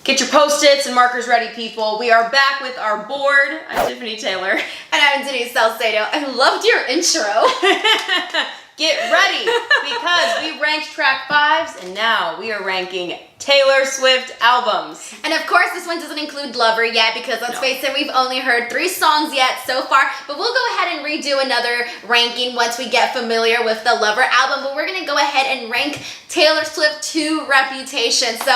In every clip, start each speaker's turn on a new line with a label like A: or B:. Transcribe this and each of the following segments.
A: Get your Post-its and markers ready, people. We are back with our board. I'm Tiffany Taylor.
B: And I'm Denise Salcedo. I loved your intro.
A: Get ready, because we ranked track 5s, and now we are ranking Taylor Swift albums.
B: And of course, this one doesn't include Lover yet, because let's face it, we've only heard 3 songs yet so far. But we'll go ahead and redo another ranking once we get familiar with the Lover album. But we're going to go ahead and rank Taylor Swift to Reputation. So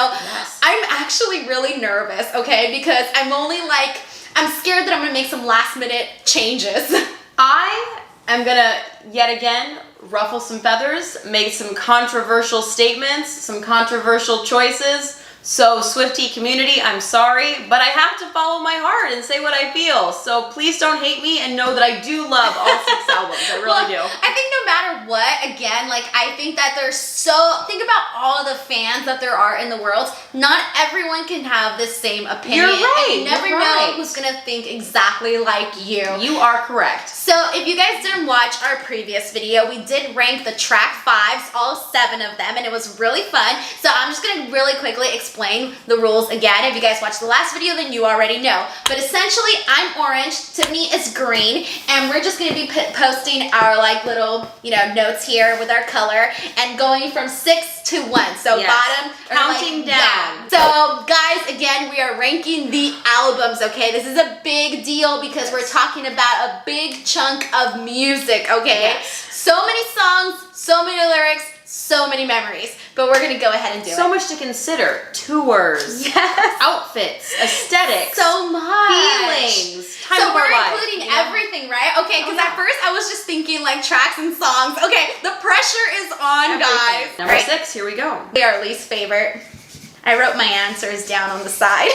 B: I'm actually really nervous, okay? Because I'm scared that I'm going to make some last minute changes.
A: I am going to, yet again, ruffle some feathers, make some controversial statements, some controversial choices. So Swiftie community, I'm sorry, but I have to follow my heart and say what I feel. So please don't hate me and know that I do love all 6 albums. I really do.
B: I think no matter what, again, I think that think about all the fans that there are in the world. Not everyone can have the same opinion.
A: You're right.
B: And you never know who's gonna think exactly like you.
A: You are correct.
B: So if you guys didn't watch our previous video, we did rank the track 5s, all 7 of them, and it was really fun. So I'm just gonna really quickly explain the rules again. If you guys watched the last video, then you already know. But essentially, I'm orange, Tiffany is green, and we're just gonna be posting our little, notes here with our color and going from 6 to 1. So bottom,
A: counting down.
B: Yeah. So guys, again, we are ranking the albums, okay? This is a big deal because we're talking about a big chunk of music, okay?
A: Yes.
B: So many songs, so many lyrics, so many memories, but we're gonna go ahead and do it.
A: So much to consider. Tours, outfits, aesthetics,
B: so much.
A: feelings, time
B: so
A: of
B: we're
A: our life.
B: including everything, right? Okay, because at first I was just thinking tracks and songs. Okay, the pressure is on, guys.
A: Number 6, here we go.
B: Our least favorite. I wrote my answers down on the side.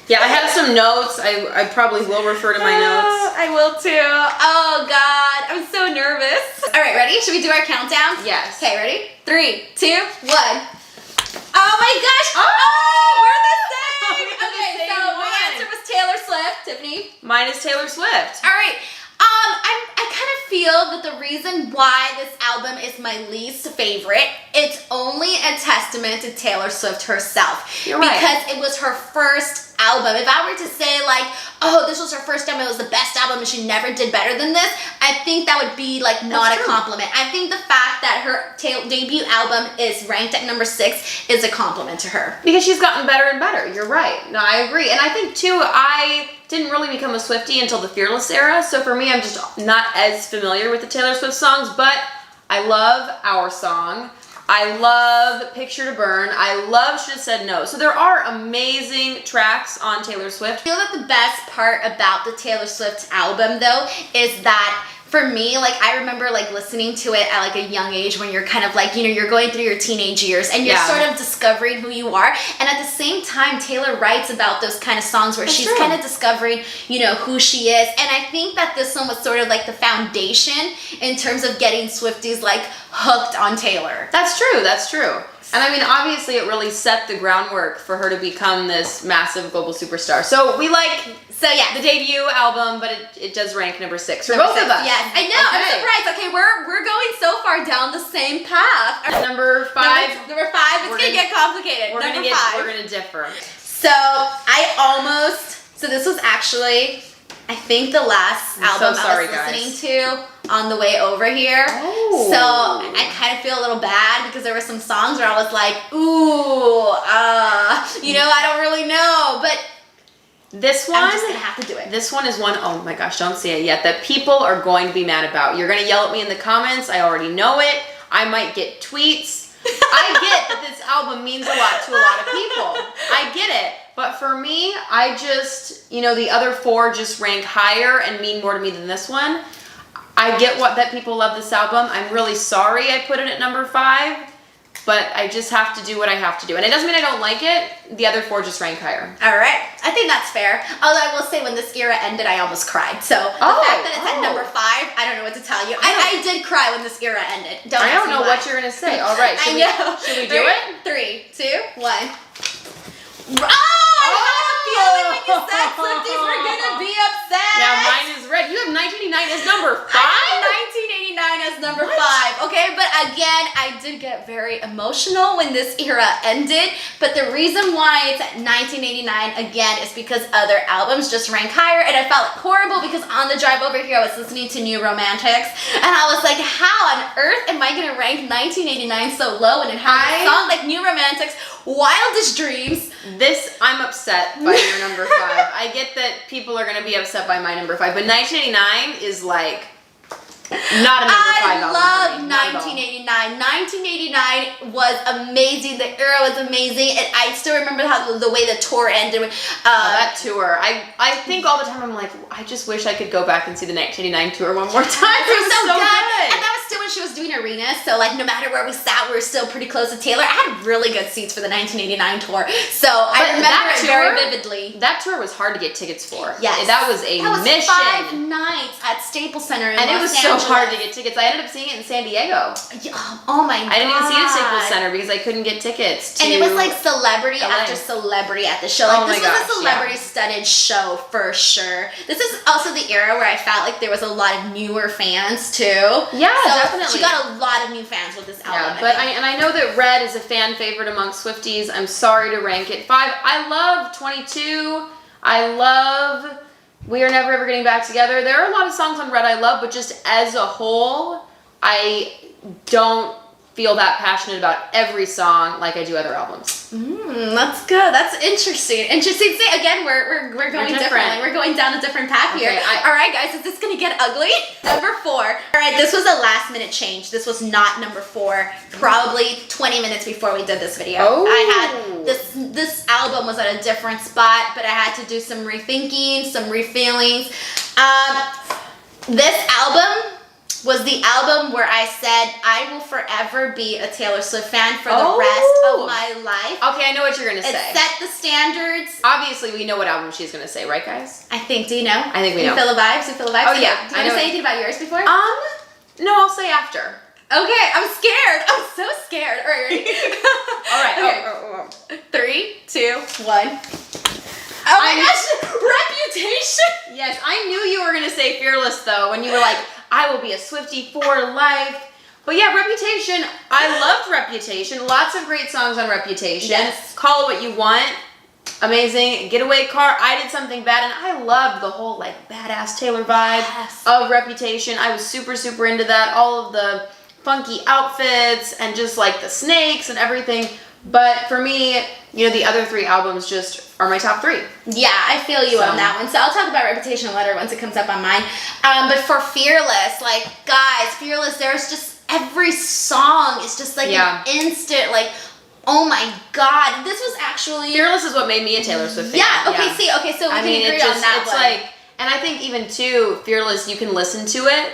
A: Yeah, I have some notes. I probably will refer to my notes.
B: I will too. Oh God, I'm so nervous. All right, ready? Should we do our countdown?
A: Yes.
B: Okay, ready? 3, 2, 1. Oh my gosh! Oh, we're the same. Okay, so my answer was Taylor Swift. Tiffany?
A: Mine is Taylor Swift.
B: All right. I kind of feel that the reason why this album is my least favorite, it's only a testament to Taylor Swift herself.
A: You're right.
B: Because it was her first album. If I were to say oh, this was her first album, it was the best album and she never did better than this, I think that would be not a compliment. I think the fact that her debut album is ranked at number 6 is a compliment to her.
A: Because she's gotten better and better. You're right. No, I agree. And I think too, I didn't really become a Swiftie until the Fearles era. So for me, I'm just not as familiar with the Taylor Swift songs, but I love Our Song. I love Picture to Burn. I love Should've Said No. So there are amazing tracks on Taylor Swift.
B: I feel that the best part about the Taylor Swift album though is that for me, I remember listening to it at a young age when you're kind of you're going through your teenage years and you're sort of discovering who you are. And at the same time, Taylor writes about those kind of songs where she's kind of discovering, who she is. And I think that this one was sort of the foundation in terms of getting Swifties hooked on Taylor.
A: That's true. That's true. And I mean, obviously it really set the groundwork for her to become this massive global superstar. So we the debut album, but it does rank number 6 for both of us.
B: Yes, I know. Okay. I'm surprised. Okay, we're going so far down the same path.
A: Number 5.
B: Number 5. It's gonna get complicated.
A: We're gonna differ.
B: So so this was actually, I think, the last album I was listening to on the way over here.
A: Oh.
B: So I kind of feel a little bad because there were some songs where I was ooh, I don't really know, but
A: this one,
B: I'm just gonna have to do it.
A: This one is one, oh my gosh, don't say it yet, that people are going to be mad about. You're gonna yell at me in the comments. I already know it. I might get tweets. I get that this album means a lot to a lot of people. I get it. But for me, I just, the other 4 just rank higher and mean more to me than this one. I get that people love this album. I'm really sorry I put it at number 5. But I just have to do what I have to do. And it doesn't mean I don't like it. The other 4 just rank higher.
B: All right. I think that's fair. Although I will say when this era ended, I almost cried. So the fact that it's at number 5, I don't know what to tell you. I did cry when this era ended.
A: I don't know what you're going to say. All right. Should we do it?
B: 3, 2, 1. Oh, I had a feeling when you said Swifties were going to be upset.
A: Now mine is red. You have 1989 as number 5?
B: I have 1989 as number 5, okay? But again, I did get very emotional when this era ended, but the reason why it's at 1989 again is because other albums just rank higher, and I felt horrible because on the drive over here I was listening to New Romantics, and I was like, how on earth am I gonna rank 1989 so low when it has a song like New Romantics, Wildest Dreams?
A: I'm upset by your number 5. I get that people are gonna be upset by my number 5, but 1989 is like not a number 5 album.
B: I love 1989. 1989 was amazing. The era was amazing, and I still remember how the way the tour ended.
A: That tour, I think all the time, I'm like, I just wish I could go back and see the 1989 tour one more time. It was so good.
B: And that was still when she was doing arenas, so like no matter where we sat, we were still pretty close to Taylor. I had really good seats for the 1989 tour, so I remember it very vividly.
A: That tour was hard to get tickets for.
B: Yes.
A: That was a mission.
B: 5 nights at Staples Center in
A: and
B: Los
A: it was
B: Angeles.
A: so hard to get tickets. I ended up seeing it in San Diego.
B: Oh my god.
A: I didn't even see it at Staples Center because I couldn't get tickets to
B: And it was like celebrity
A: LA.
B: After celebrity at the show. Like, this was a celebrity-studded show for sure. This is also the era where I felt like there was a lot of newer fans too.
A: Yeah,
B: so
A: definitely.
B: She got a lot of new fans with this album.
A: Yeah, but I know that Red is a fan favorite amongst Swifties. I'm sorry to rank it 5. I love 22. I love We Are Never Ever Getting Back Together. There are a lot of songs on Red I love, but just as a whole, I don't feel that passionate about every song like I do other albums.
B: That's good. That's interesting. Interesting. See, again, we're going differently. We're going down a different path here. All right, guys, is this gonna get ugly? Number 4. All right, this was a last minute change. This was not number 4. Probably 20 minutes before we did this video.
A: Oh.
B: I had this album was at a different spot, but I had to do some rethinking, some refeelings. This album was the album where I said I will forever be a Taylor Swift fan for the rest of my life.
A: Okay, I know what you're gonna say.
B: It set the standards.
A: Obviously, we know what album she's gonna say, right, guys?
B: I think. Do you know?
A: I think we know.
B: You feel the vibes? You feel the vibes?
A: Oh yeah.
B: Do you want to say anything about yours before?
A: No, I'll say after.
B: Okay, I'm scared. I'm so scared. All right, ready?
A: All right.
B: Okay. 3, 2, 1. Oh my gosh, Reputation.
A: Yes, I knew you were gonna say Fearless though when you were like, I will be a Swiftie for life. But yeah, Reputation, I loved Reputation. Lots of great songs on Reputation.
B: Yes.
A: Call It What You Want, amazing. Getaway Car, I Did Something Bad, and I loved the whole like badass Taylor vibe of Reputation. I was super, super into that. All of the funky outfits and just like the snakes and everything. But for me, you know, the other 3 albums just are my top 3.
B: Yeah, I feel you on that one. So I'll talk about Reputation later once it comes up on mine. But for Fearless, like, guys, Fearless, there's just every song is just like an instant, like, oh my god, this was actually
A: Fearless is what made me a Taylor Swift fan.
B: Yeah, okay, see, okay, so we can agree on that
A: it's
B: one.
A: like, and I think even too, Fearless, you can listen to it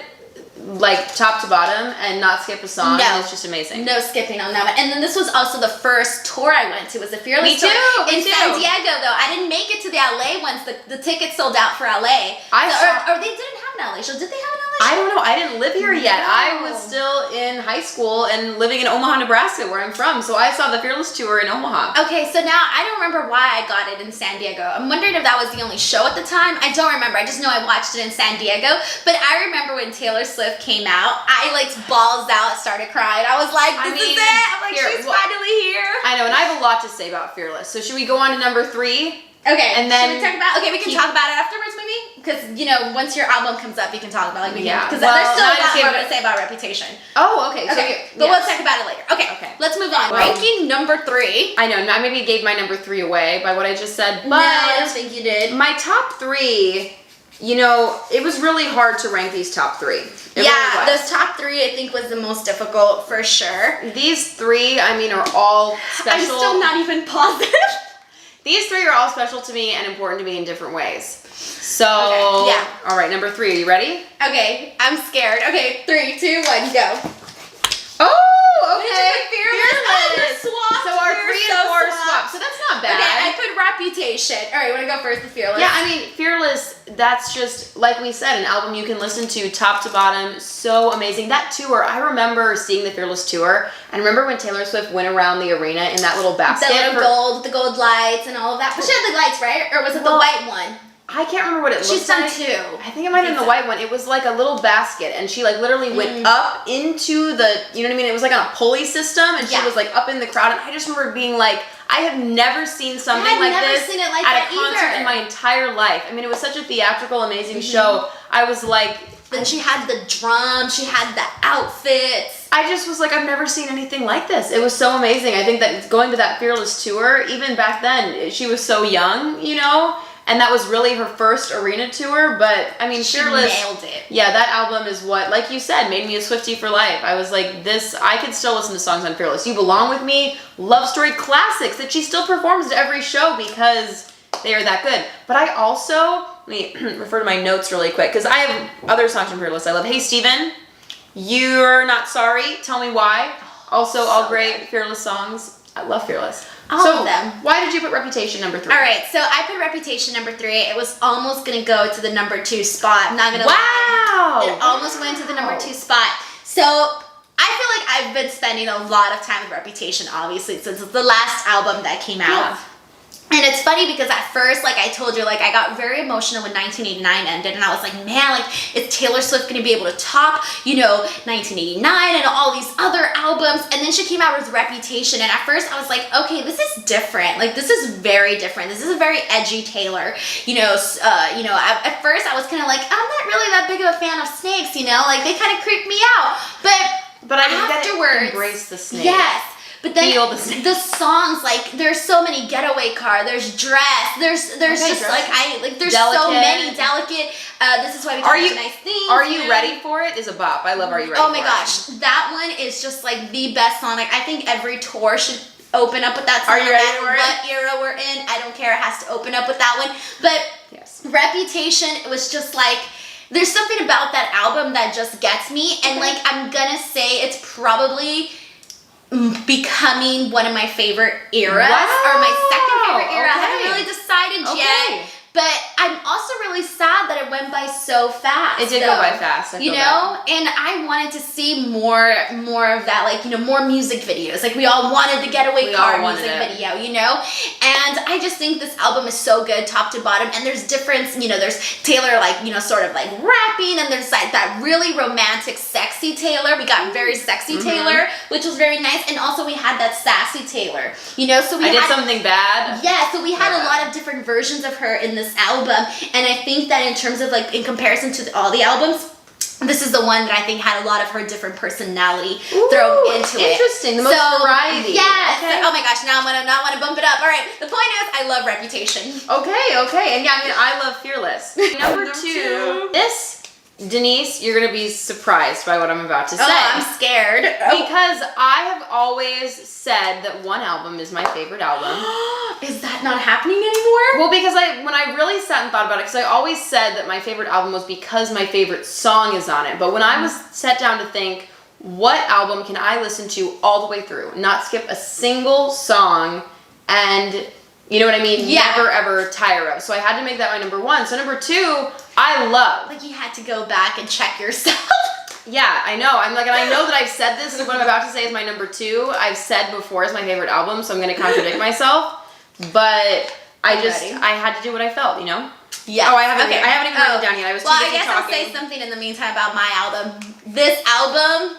A: like top to bottom and not skip a song.
B: No,
A: and it's just amazing.
B: No skipping on that one. And then this was also the first tour I went to. Was the Fearless tour in San Diego though. I didn't make it to the LA ones. The tickets sold out for LA. Or they didn't have an LA show. Did they have an LA show?
A: I don't know. I didn't live here yet. I was still in high school and living in Omaha, Nebraska, where I'm from. So I saw the Fearless tour in Omaha.
B: Okay, so now I don't remember why I got it in San Diego. I'm wondering if that was the only show at the time. I don't remember. I just know I watched it in San Diego. But I remember when Taylor Swift came out, I like balls out, started crying. I was like, this is it. I'm like, she's finally here.
A: I know, and I have a lot to say about Fearless. So should we go on to number 3?
B: Okay,
A: and then
B: should we talk about? Okay, we can talk about it afterwards, maybe. Because you know, once your album comes up, you can talk about because there's still a lot more to say about Reputation.
A: Oh, okay.
B: Okay, but we'll talk about it later. Okay, let's move on. Ranking number 3.
A: I know, I maybe gave my number 3 away by what I just said, but
B: no, I don't think you did.
A: My top 3. You know, it was really hard to rank these top 3. It really
B: those top 3 I think was the most difficult for sure.
A: These 3, I mean, are all special.
B: I'm still not even positive.
A: These 3 are all special to me and important to me in different ways. So, all right, number 3, are you ready?
B: Okay, I'm scared. Okay, 3, 2, 1, go.
A: Oh, okay.
B: Fearless.
A: So our 3 and 4 swap. So that's not bad.
B: Okay, I put Reputation. All right, want to go first with Fearless?
A: Yeah, I mean, Fearless, that's just, like we said, an album you can listen to top to bottom. So amazing. That tour, I remember seeing the Fearless tour. And remember when Taylor Swift went around the arena in that little basket?
B: The gold lights and all of that. But she had the lights, right? Or was it the white one?
A: I can't remember what it
B: She's
A: looks like.
B: done two.
A: I think it might have been the white one. It was like a little basket, and she like literally went up into the, you know what I mean? It was like on a pulley system, and she was like up in the crowd, and I just remember being like, I have never seen something like this
B: seen it like
A: at
B: that
A: a concert
B: either.
A: in my entire life. I mean, it was such a theatrical, amazing show. I was like...
B: Then she had the drums, she had the outfits.
A: I just was like, I've never seen anything like this. It was so amazing. I think that going to that Fearles tour, even back then, she was so young, you know? And that was really her first arena tour, but I mean,
B: She
A: Fearless,
B: nailed it.
A: yeah, that album is what, like you said, made me a Swiftie for life. I was like, this, I could still listen to songs on Fearless. You Belong With Me, love story classics that she still performs at every show because they are that good. But I also, let me refer to my notes really quick, because I have other songs from Fearless I love. Hey, Steven, You're Not Sorry, Tell Me Why. Also, all great Fearless songs. I love Fearless.
B: All of them.
A: Why did you put Reputation number 3?
B: All right, so I put Reputation number 3. It was almost gonna go to the number 2 spot. I'm not gonna lie. It almost went to the number 2 spot. So I feel like I've been spending a lot of time with Reputation, obviously, since it's the last album that came out. And it's funny because at first, like I told you, like I got very emotional when 1989 ended, and I was like, man, like is Taylor Swift gonna be able to top, you know, 1989 and all these other albums? And then she came out with Reputation, and at first I was like, okay, this is different. Like this is very different. This is a very edgy Taylor. At first I was kind of like, I'm not really that big of a fan of snakes, you know, like they kind of creep me out. But
A: I
B: afterwards,
A: embrace the snake.
B: yes. But then
A: the
B: the songs, like there's so many, Getaway Car, there's Dress, there's just
A: Dress.
B: there's
A: Delicate.
B: so many, Delicate. This Is Why We Talk About Nice Things.
A: Are You Ready For It is a bop. I love Are You Ready For It.
B: Oh my gosh, that one is just like the best song. Like I think every tour should open up with that song.
A: Are you ready for it?
B: What era we're in, I don't care. It has to open up with that one. But Reputation, it was just like, there's something about that album that just gets me. And like I'm gonna say it's probably becoming one of my favorite eras, or my second favorite era. I haven't really decided yet, but I'm also really sad that it went by so fast.
A: It did go by fast.
B: You know, and I wanted to see more of that, like, you know, more music videos. Like we all wanted the Getaway Car music video, you know? And I just think this album is so good, top to bottom. And there's difference, you know, there's Taylor, like, you know, sort of like rapping, and there's like that really romantic, sexy Taylor. We got very sexy Taylor, which was very nice. And also we had that sassy Taylor, you know? So we
A: did Something Bad.
B: Yeah, so we had a lot of different versions of her in this album. And I think that in terms of like, in comparison to all the albums, this is the one that I think had a lot of her different personality thrown into it.
A: Interesting. The most variety.
B: Yes. Okay. Oh my gosh, now I'm gonna not want to bump it up. All right. The point is, I love Reputation.
A: Okay. And yeah, I mean, I love Fearless. Number 2. This, Denise, you're gonna be surprised by what I'm about to say.
B: Oh, I'm scared.
A: Because I have always said that one album is my favorite album.
B: Is that not happening anymore?
A: Well, because when I really sat and thought about it, because I always said that my favorite album was because my favorite song is on it. But when I was set down to think, what album can I listen to all the way through, not skip a single song, and you know what I mean?
B: Yeah.
A: Never ever tire of. So I had to make that my number 1. So number 2, I love.
B: Like you had to go back and check yourself.
A: Yeah, I know. I'm like, and I know that I've said this, what I'm about to say is my number 2. I've said before is my favorite album, so I'm going to contradict myself. But I had to do what I felt, you know?
B: Yeah.
A: Oh, I haven't even written it down yet. I was too busy talking.
B: Well, I guess I'll say something in the meantime about my album. This album,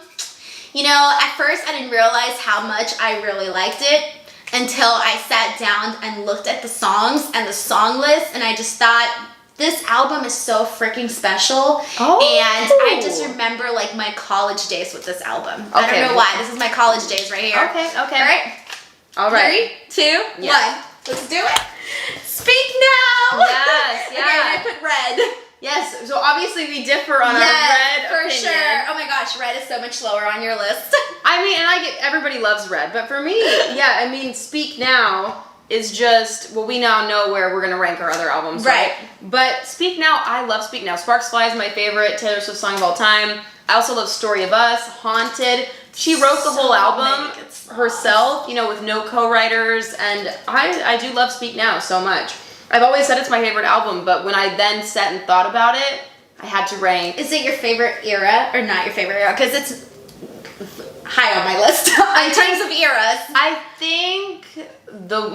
B: you know, at first I didn't realize how much I really liked it until I sat down and looked at the songs and the song list, and I just thought, this album is so freaking special. And I just remember like my college days with this album. I don't know why. This is my college days right here.
A: Okay. All right.
B: 3, 2, 1. Let's do it. Speak Now.
A: Yes. Yeah.
B: Okay, and I put Red.
A: Yes. So obviously we differ on our Red
B: for
A: opinion.
B: sure. Oh my gosh, Red is so much lower on your list.
A: I mean, and I get everybody loves Red, but for me, yeah, I mean, Speak Now is just, well, we now know where we're going to rank our other albums, right? But Speak Now, I love Speak Now. Sparks Fly is my favorite Taylor Swift song of all time. I also love Story of Us, Haunted. She wrote the whole album herself, you know, with no co-writers, and I do love Speak Now so much. I've always said it's my favorite album, but when I then sat and thought about it, I had to rank.
B: Is it your favorite era or not your favorite era? Because it's high on my list in terms of eras.
A: I think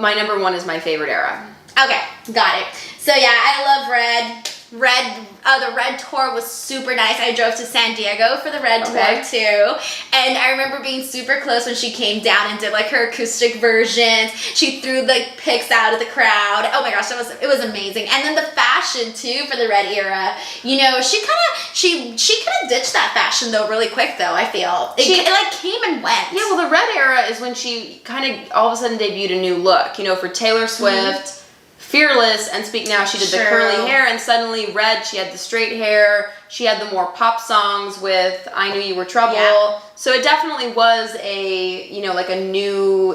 A: my number 1 is my favorite era.
B: Okay, got it. So yeah, I love Red. The Red tour was super nice. I drove to San Diego for the Red tour too. And I remember being super close when she came down and did like her acoustic versions. She threw like pics out of the crowd. Oh my gosh, it was amazing. And then the fashion too for the Red era. You know, she kind of ditched that fashion though really quick though, I feel. It like came and went.
A: Yeah, well the Red era is when she kind of all of a sudden debuted a new look. You know, for Taylor Swift, Fearless, and Speak Now, she did the curly hair, and suddenly Red, she had the straight hair. She had the more pop songs with I Knew You Were Trouble. Yeah. So it definitely was a, you know, like a new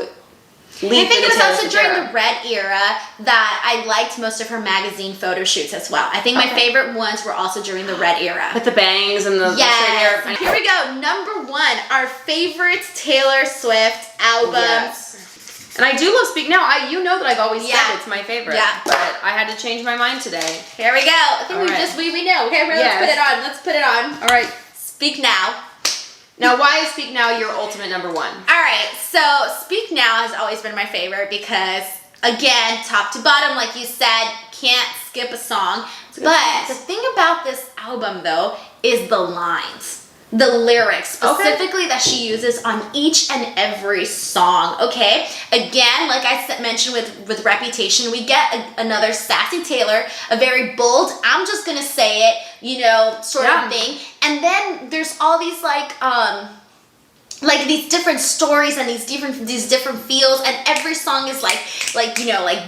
A: leap.
B: I think it was also during the Red era that I liked most of her magazine photo shoots as well. I think my favorite ones were also during the Red era.
A: With the bangs and the straight hair.
B: Here we go. Number 1, our favorite Taylor Swift album.
A: Yes. And I do love Speak Now. You know that I've always said it's my favorite.
B: Yeah.
A: But I had to change my mind today.
B: Here we go. I think we know. Okay, let's put it on. Let's put it on.
A: All right.
B: Speak Now.
A: Now, why is Speak Now your ultimate number 1?
B: All right. So Speak Now has always been my favorite because, again, top to bottom, like you said, can't skip a song. But the thing about this album, though, is the lines. The lyrics specifically that she uses on each and every song, okay? Again, like I mentioned with Reputation, we get another sassy Taylor, a very bold, I'm just gonna say it, you know, sort of thing. And then there's all these like these different stories and these different feels, and every song is like you know, like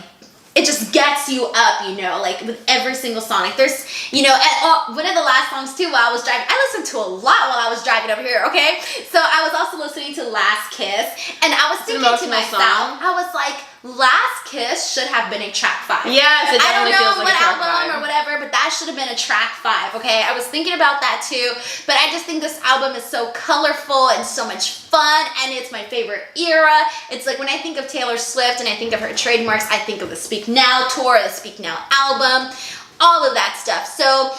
B: it just gets you up, you know, like with every single song. Like there's, you know, and one of the last songs too while I was driving, I listened to a lot while I was driving over here, okay? So I was also listening to Last Kiss, and I was thinking to myself, I was like, Last Kiss should have been a track 5.
A: Yes, it definitely feels like a track 5.
B: I don't know what album or whatever, but that should have been a track 5, okay? I was thinking about that too, but I just think this album is so colorful and so much fun, and it's my favorite era. It's like when I think of Taylor Swift and I think of her trademarks, I think of the Speak Now tour, the Speak Now album, all of that stuff. So,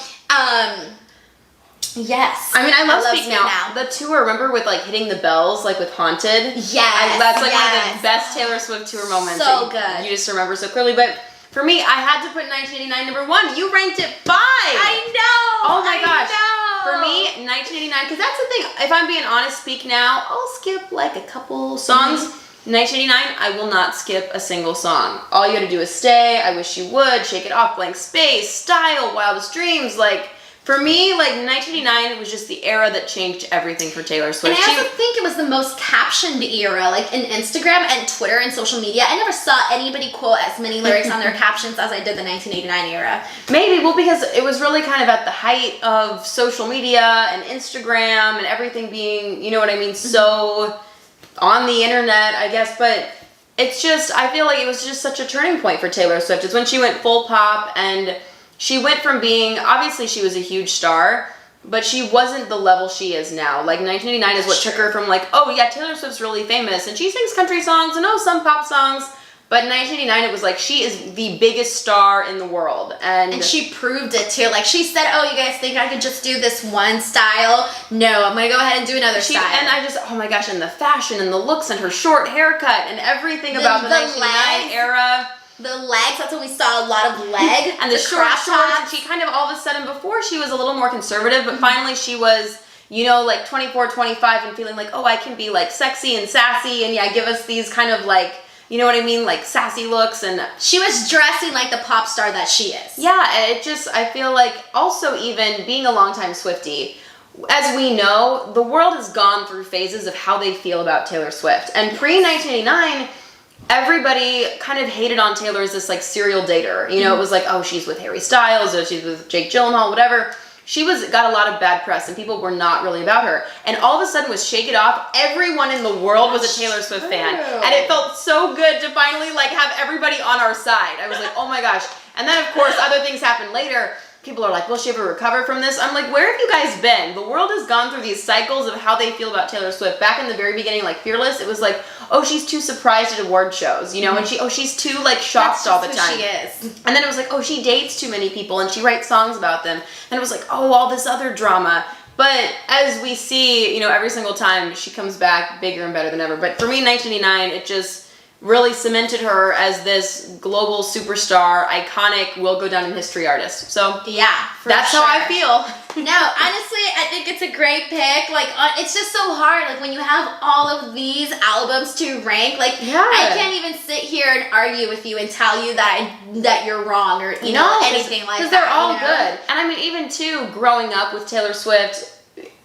B: yes.
A: I mean, I love Speak Now. The tour, remember with like hitting the bells, like with Haunted?
B: Yes.
A: That's like one of the best Taylor Swift tour moments.
B: So good.
A: You just remember so clearly. But for me, I had to put 1989 number 1. You ranked it 5.
B: I know.
A: Oh my gosh.
B: Know.
A: For me, 1989, because that's the thing. If I'm being honest, Speak Now, I'll skip like a couple songs. 1989, I will not skip a single song. All you gotta do is Stay, I Wish You Would, Shake It Off, Blank Space, Style, Wildest Dreams. Like, for me, like 1989 was just the era that changed everything for Taylor Swift.
B: And I also think it was the most captioned era, like in Instagram and Twitter and social media. I never saw anybody quote as many lyrics on their captions as I did the 1989 era.
A: Maybe, well, because it was really kind of at the height of social media and Instagram and everything being, you know what I mean, so on the internet, I guess. But it's just, I feel like it was just such a turning point for Taylor Swift. It's when she went full pop, and she went from being, obviously she was a huge star, but she wasn't the level she is now. Like 1989 is what took her from like, oh yeah, Taylor Swift's really famous and she sings country songs and some pop songs. But in 1989 it was like, she is the biggest star in the world. And
B: she proved it too. Like she said, oh, you guys think I could just do this one style? No, I'm gonna go ahead and do another style.
A: And I just, oh my gosh, and the fashion and the looks and her short haircut and everything about the 1989 era.
B: The legs, that's when we saw a lot of leg.
A: And the short shorts, and she kind of all of a sudden, before she was a little more conservative, but finally she was, you know, like 24, 25 and feeling like, oh, I can be like sexy and sassy, and yeah, give us these kind of like, you know what I mean, like sassy looks. And
B: she was dressing like the pop star that she is.
A: Yeah, and it just, I feel like also even being a longtime Swiftie, as we know, the world has gone through phases of how they feel about Taylor Swift. And pre-1989, everybody kind of hated on Taylor as this like serial dater. You know, it was like, oh, she's with Harry Styles, or she's with Jake Gyllenhaal, whatever. She got a lot of bad press, and people were not really about her. And all of a sudden with Shake It Off, everyone in the world was a Taylor Swift fan. And it felt so good to finally like have everybody on our side. I was like, oh my gosh. And then of course other things happened later. People are like, will she ever recover from this? I'm like, where have you guys been? The world has gone through these cycles of how they feel about Taylor Swift. Back in the very beginning, like Fearless, it was like, oh, she's too surprised at award shows, you know, and she's too like shocked all the time.
B: She is.
A: And then it was like, oh, she dates too many people and she writes songs about them. And it was like, oh, all this other drama. But as we see, you know, every single time she comes back bigger and better than ever. But for me, 1989, it just really cemented her as this global superstar, iconic, will go down in history artist. So
B: yeah,
A: that's how I feel.
B: No, honestly, I think it's a great pick. Like, it's just so hard. Like, when you have all of these albums to rank, like, I can't even sit here and argue with you and tell you that you're wrong or you know anything like that.
A: Because they're all good. And I mean, even too, growing up with Taylor Swift,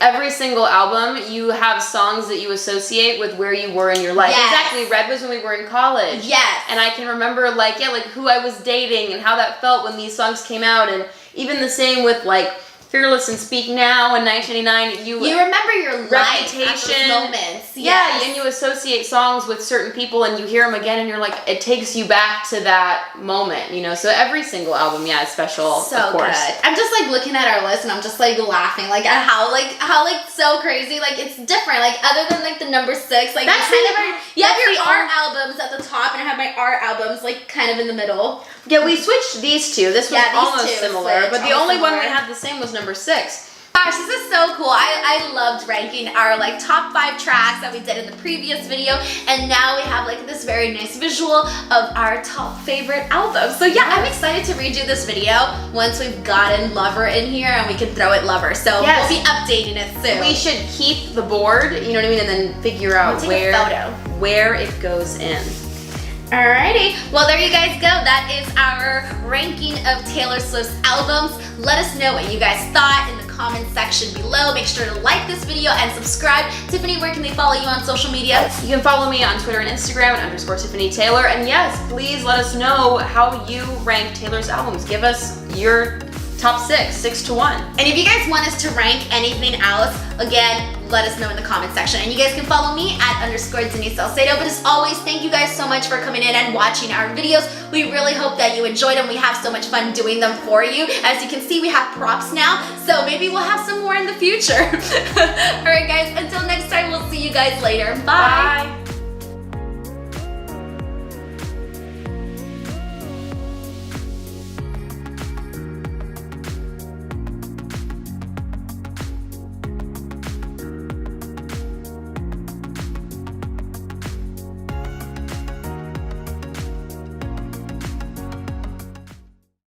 A: every single album, you have songs that you associate with where you were in your life.
B: Yes.
A: Exactly. Red was when we were in college.
B: Yes.
A: And I can remember, like, who I was dating and how that felt when these songs came out. And even the same with, like, Fearless and Speak Now in 1989. You
B: remember your
A: reputation
B: moments.
A: Yeah, and you associate songs with certain people and you hear them again and you're like, it takes you back to that moment, you know? So every single album, is special,
B: so
A: of course.
B: Good. I'm just like looking at our list and I'm just like laughing, like at how so crazy, like it's different, like other than like the number 6, like
A: that's
B: you have your art albums at the top and I have my art albums like kind of in the middle.
A: Yeah, we switched these two. This was almost similar, but the only one we had the same was number 6.
B: Gosh, this is so cool. I loved ranking our like top 5 tracks that we did in the previous video, and now we have like this very nice visual of our top favorite albums. So yeah, I'm excited to redo this video once we've gotten Lover in here and we can throw it Lover. So we'll be updating it soon.
A: We should keep the board, you know what I mean, and then figure out where it goes in.
B: Alrighty, well there you guys go. That is our ranking of Taylor Swift's albums. Let us know what you guys thought in the comment section below. Make sure to like this video and subscribe. Tiffany, where can they follow you on social media?
A: You can follow me on Twitter and Instagram at _Tiffany Taylor. And yes, please let us know how you rank Taylor's albums. Give us your top 6 to 1.
B: And if you guys want us to rank anything else, again, let us know in the comment section. And you guys can follow me at _Denise Salcedo. But as always, thank you guys so much for coming in and watching our videos. We really hope that you enjoyed them. We have so much fun doing them for you. As you can see, we have props now, so maybe we'll have some more in the future. All right, guys, until next time, we'll see you guys later. Bye.